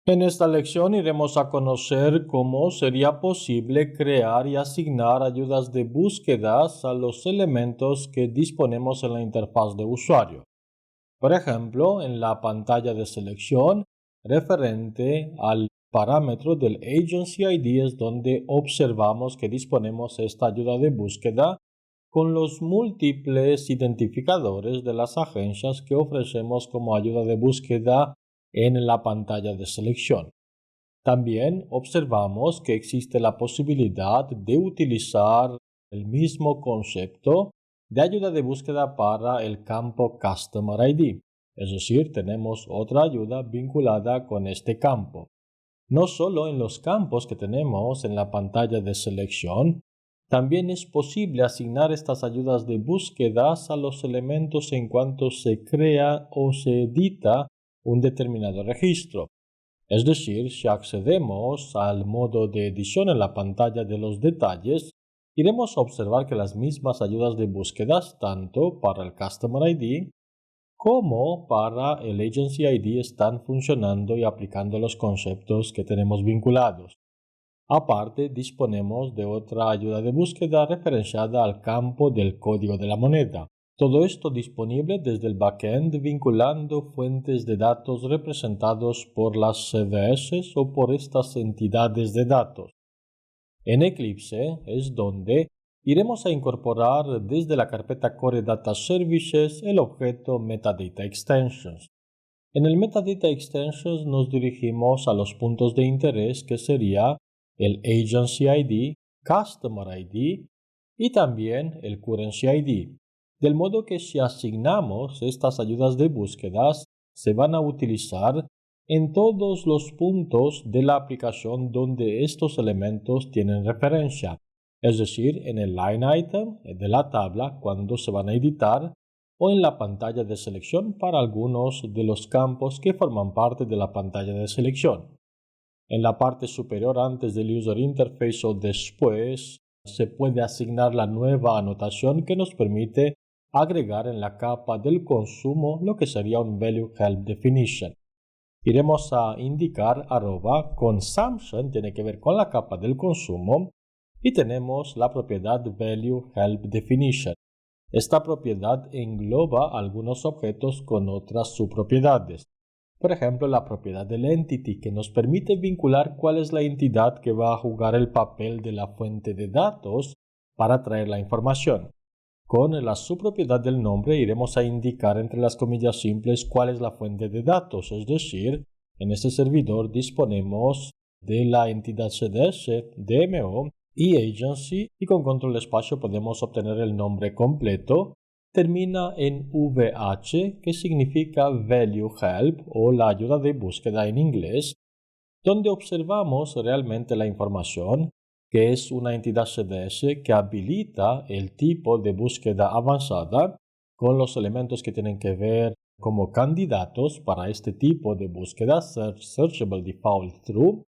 En esta lección iremos a conocer cómo sería posible crear y asignar ayudas de búsquedas a los elementos que disponemos en la interfaz de usuario. Por ejemplo, en la pantalla de selección referente al parámetro del Agency ID es donde observamos que disponemos esta ayuda de búsqueda con los múltiples identificadores de las agencias que ofrecemos como ayuda de búsqueda en la pantalla de selección. También observamos que existe la posibilidad de utilizar el mismo concepto de ayuda de búsqueda para el campo Customer ID, es decir, tenemos otra ayuda vinculada con este campo. No solo en los campos que tenemos en la pantalla de selección, también es posible asignar estas ayudas de búsquedas a los elementos en cuanto se crea o se edita un determinado registro. Es decir, si accedemos al modo de edición en la pantalla de los detalles, iremos a observar que las mismas ayudas de búsquedas, tanto para el Customer ID como para el Agency ID, están funcionando y aplicando los conceptos que tenemos vinculados. Aparte, disponemos de otra ayuda de búsqueda referenciada al campo del código de la moneda. Todo esto disponible desde el backend vinculando fuentes de datos representados por las CDS o por estas entidades de datos. En Eclipse es donde iremos a incorporar desde la carpeta Core Data Services el objeto Metadata Extensions. En el Metadata Extensions nos dirigimos a los puntos de interés que sería el Agency ID, Customer ID y también el Currency ID. Del modo que si asignamos estas ayudas de búsquedas, se van a utilizar en todos los puntos de la aplicación donde estos elementos tienen referencia, es decir, en el line item de la tabla cuando se van a editar o en la pantalla de selección para algunos de los campos que forman parte de la pantalla de selección. En la parte superior antes del User Interface o después se puede asignar la nueva anotación que nos permite agregar en la capa del consumo lo que sería un Value Help Definition. Iremos a indicar @consumption, tiene que ver con la capa del consumo, y tenemos la propiedad Value Help Definition. Esta propiedad engloba algunos objetos con otras subpropiedades. Por ejemplo, la propiedad del entity, que nos permite vincular cuál es la entidad que va a jugar el papel de la fuente de datos para traer la información. Con la subpropiedad del nombre iremos a indicar entre las comillas simples cuál es la fuente de datos, es decir, en este servidor disponemos de la entidad CDS, DMO y Agency, y con control espacio podemos obtener el nombre completo. Termina en VH, que significa Value Help o la ayuda de búsqueda en inglés, donde observamos realmente la información, que es una entidad CDS que habilita el tipo de búsqueda avanzada con los elementos que tienen que ver como candidatos para este tipo de búsqueda, Searchable Default True,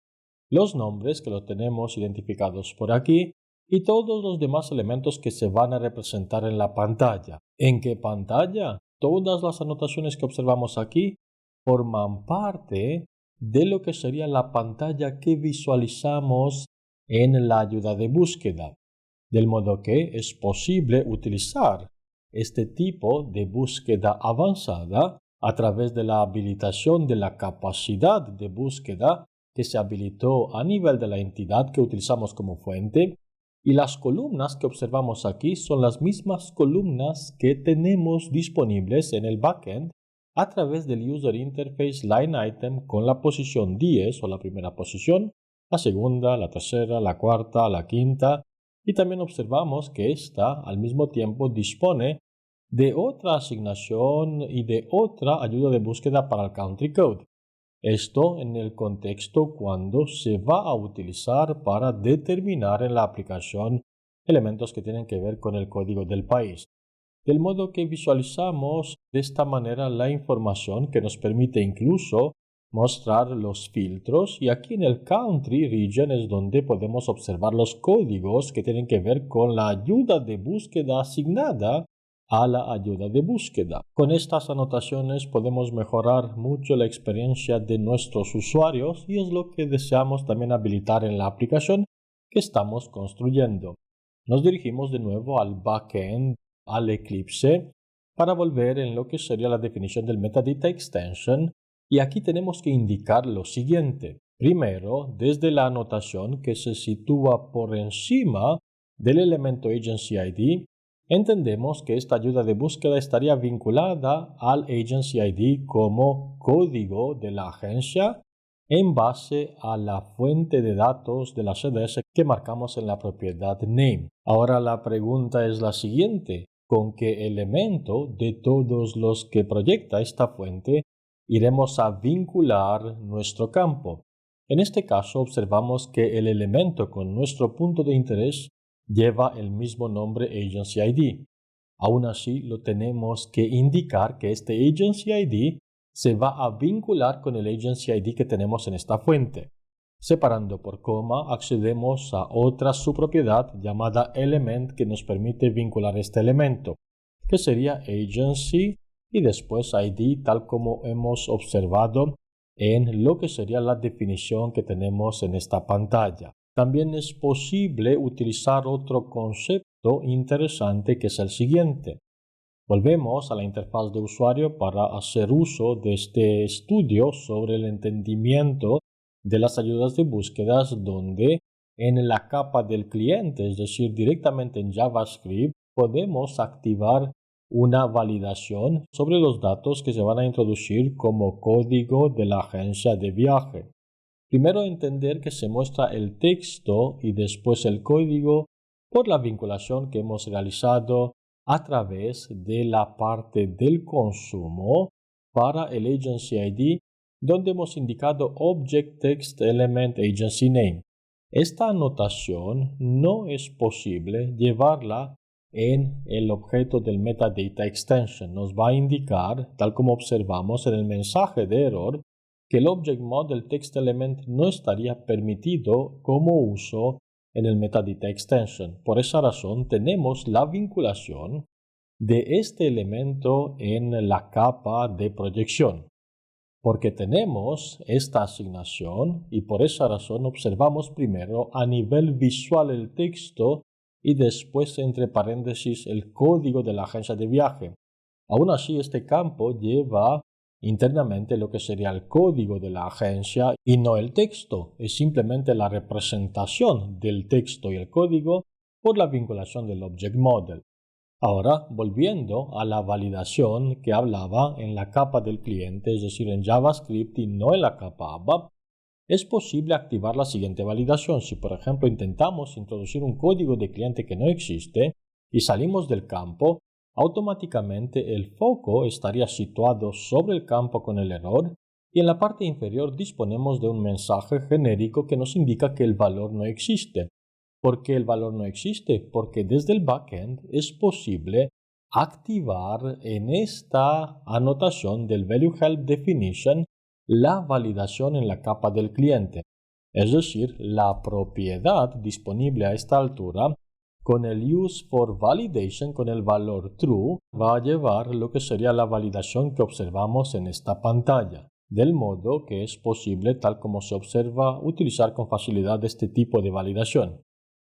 los nombres que los tenemos identificados por aquí y todos los demás elementos que se van a representar en la pantalla. ¿En qué pantalla? Todas las anotaciones que observamos aquí forman parte de lo que sería la pantalla que visualizamos en la ayuda de búsqueda, del modo que es posible utilizar este tipo de búsqueda avanzada a través de la habilitación de la capacidad de búsqueda que se habilitó a nivel de la entidad que utilizamos como fuente, y las columnas que observamos aquí son las mismas columnas que tenemos disponibles en el backend a través del User Interface Line Item con la posición 10 o la primera posición, la segunda, la tercera, la cuarta, la quinta, y también observamos que esta al mismo tiempo dispone de otra asignación y de otra ayuda de búsqueda para el Country Code. Esto en el contexto cuando se va a utilizar para determinar en la aplicación elementos que tienen que ver con el código del país. Del modo que visualizamos de esta manera la información que nos permite incluso mostrar los filtros, y aquí en el Country Region es donde podemos observar los códigos que tienen que ver con la ayuda de búsqueda asignada a la ayuda de búsqueda. Con estas anotaciones podemos mejorar mucho la experiencia de nuestros usuarios y es lo que deseamos también habilitar en la aplicación que estamos construyendo. Nos dirigimos de nuevo al backend, al Eclipse, para volver en lo que sería la definición del metadata extension, y aquí tenemos que indicar lo siguiente. Primero, desde la anotación que se sitúa por encima del elemento Agency ID, entendemos que esta ayuda de búsqueda estaría vinculada al Agency ID como código de la agencia en base a la fuente de datos de la CDS que marcamos en la propiedad name. Ahora la pregunta es la siguiente: ¿con qué elemento de todos los que proyecta esta fuente iremos a vincular nuestro campo? En este caso observamos que el elemento con nuestro punto de interés lleva el mismo nombre Agency ID. Aún así, lo tenemos que indicar que este Agency ID se va a vincular con el Agency ID que tenemos en esta fuente. Separando por coma, accedemos a otra subpropiedad llamada element que nos permite vincular este elemento, que sería Agency y después ID, tal como hemos observado en lo que sería la definición que tenemos en esta pantalla. También es posible utilizar otro concepto interesante que es el siguiente. Volvemos a la interfaz de usuario para hacer uso de este estudio sobre el entendimiento de las ayudas de búsquedas, donde en la capa del cliente, es decir, directamente en JavaScript, podemos activar una validación sobre los datos que se van a introducir como código de la agencia de viaje. Primero entender que se muestra el texto y después el código por la vinculación que hemos realizado a través de la parte del consumo para el Agency ID, donde hemos indicado Object Text Element Agency Name. Esta anotación no es posible llevarla en el objeto del metadata extension. Nos va a indicar, tal como observamos en el mensaje de error, que el Object Model Text Element no estaría permitido como uso en el metadata extension. Por esa razón tenemos la vinculación de este elemento en la capa de proyección. Porque tenemos esta asignación y por esa razón observamos primero a nivel visual el texto y después entre paréntesis el código de la agencia de viaje. Aún así, este campo lleva internamente lo que sería el código de la agencia y no el texto. Es simplemente la representación del texto y el código por la vinculación del Object Model. Ahora, volviendo a la validación que hablaba en la capa del cliente, es decir, en JavaScript y no en la capa ABAP, es posible activar la siguiente validación. Si, por ejemplo, intentamos introducir un código de cliente que no existe y salimos del campo, automáticamente el foco estaría situado sobre el campo con el error y en la parte inferior disponemos de un mensaje genérico que nos indica que el valor no existe. ¿Por qué el valor no existe? Porque desde el backend es posible activar en esta anotación del Value Help Definition la validación en la capa del cliente. Es decir, la propiedad disponible a esta altura con el Use for Validation con el valor True va a llevar lo que sería la validación que observamos en esta pantalla. Del modo que es posible, tal como se observa, utilizar con facilidad este tipo de validación.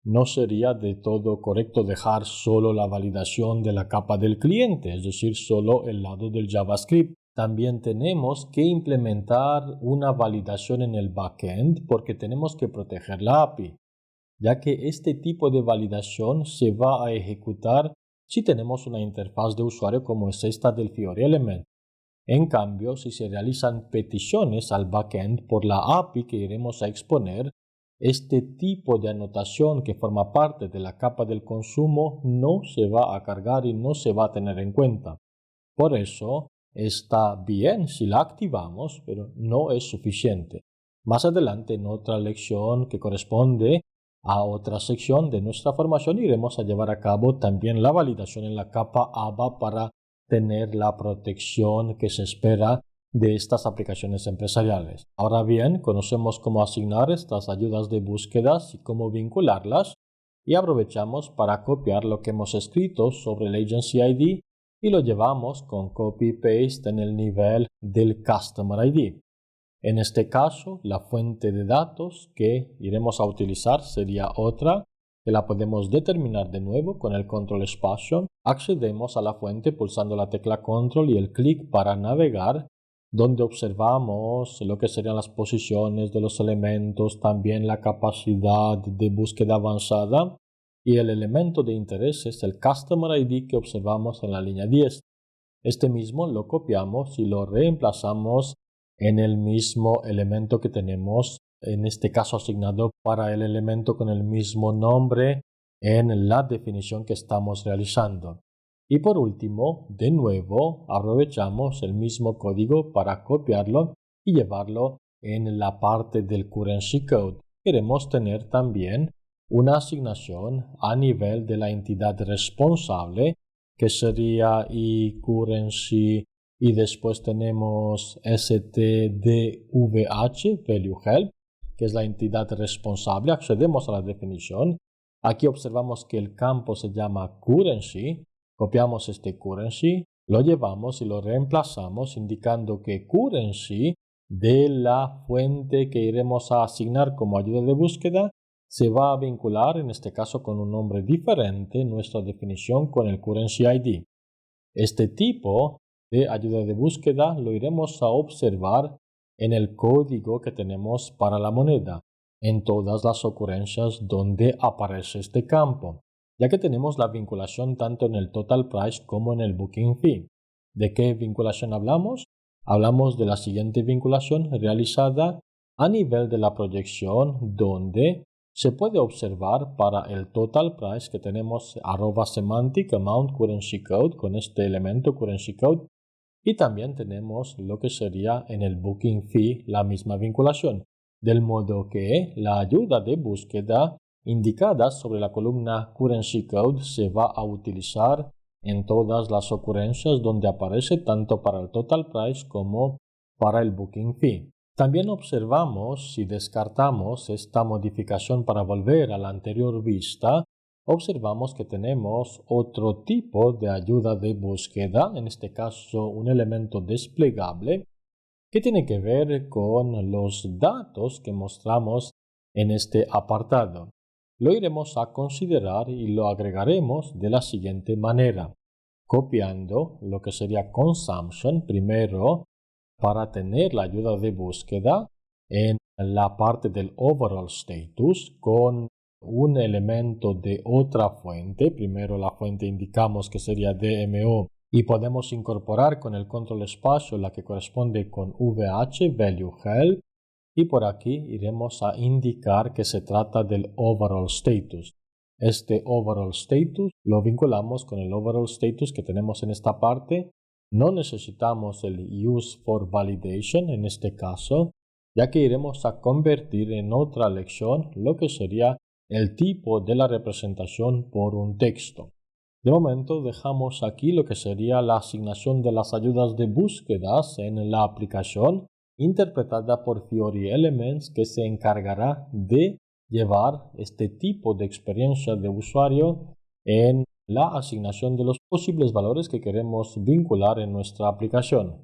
No sería de todo correcto dejar solo la validación de la capa del cliente, es decir, solo el lado del JavaScript. También tenemos que implementar una validación en el backend porque tenemos que proteger la API, ya que este tipo de validación se va a ejecutar si tenemos una interfaz de usuario como es esta del Fiori Element. En cambio, si se realizan peticiones al backend por la API que iremos a exponer, este tipo de anotación que forma parte de la capa del consumo no se va a cargar y no se va a tener en cuenta. Por eso, está bien si la activamos, pero no es suficiente. Más adelante, en otra lección que corresponde a otra sección de nuestra formación, iremos a llevar a cabo también la validación en la capa ABAP para tener la protección que se espera de estas aplicaciones empresariales. Ahora bien, conocemos cómo asignar estas ayudas de búsquedas y cómo vincularlas, y aprovechamos para copiar lo que hemos escrito sobre el Agency ID y lo llevamos con copy-paste en el nivel del Customer ID. En este caso, la fuente de datos que iremos a utilizar sería otra, que la podemos determinar de nuevo con el control espacio. Accedemos a la fuente pulsando la tecla control y el clic para navegar, donde observamos lo que serían las posiciones de los elementos, también la capacidad de búsqueda avanzada, y el elemento de interés es el Customer ID que observamos en la línea 10. Este mismo lo copiamos y lo reemplazamos en el mismo elemento que tenemos, en este caso asignado para el elemento con el mismo nombre en la definición que estamos realizando. Y por último, de nuevo, aprovechamos el mismo código para copiarlo y llevarlo en la parte del currency code. Queremos tener también una asignación a nivel de la entidad responsable, que sería eCurrency, y después tenemos stdvh, value help, que es la entidad responsable. Accedemos a la definición. Aquí observamos que el campo se llama currency. Copiamos este currency, lo llevamos y lo reemplazamos indicando que currency de la fuente que iremos a asignar como ayuda de búsqueda se va a vincular, en este caso con un nombre diferente, nuestra definición con el currency ID. Este tipo de ayuda de búsqueda lo iremos a observar en el código que tenemos para la moneda, en todas las ocurrencias donde aparece este campo, ya que tenemos la vinculación tanto en el total price como en el booking fee. ¿De qué vinculación hablamos? Hablamos de la siguiente vinculación realizada a nivel de la proyección, donde se puede observar para el total price que tenemos @semantic amount currency code con este elemento currency code, y también tenemos lo que sería en el booking fee la misma vinculación, del modo que la ayuda de búsqueda indicada sobre la columna currency code se va a utilizar en todas las ocurrencias donde aparece tanto para el total price como para el booking fee. También observamos, si descartamos esta modificación para volver a la anterior vista, observamos que tenemos otro tipo de ayuda de búsqueda, en este caso un elemento desplegable, que tiene que ver con los datos que mostramos en este apartado. Lo iremos a considerar y lo agregaremos de la siguiente manera, copiando lo que sería consumption primero para tener la ayuda de búsqueda en la parte del overall status con un elemento de otra fuente. Primero la fuente indicamos que sería DMO y podemos incorporar con el control espacio la que corresponde con VH, value help, y por aquí iremos a indicar que se trata del overall status. Este overall status lo vinculamos con el overall status que tenemos en esta parte. No necesitamos el use for validation en este caso, ya que iremos a convertir en otra lección lo que sería el tipo de la representación por un texto. De momento dejamos aquí lo que sería la asignación de las ayudas de búsquedas en la aplicación interpretada por Fiori Elements, que se encargará de llevar este tipo de experiencia de usuario en la asignación de los posibles valores que queremos vincular en nuestra aplicación.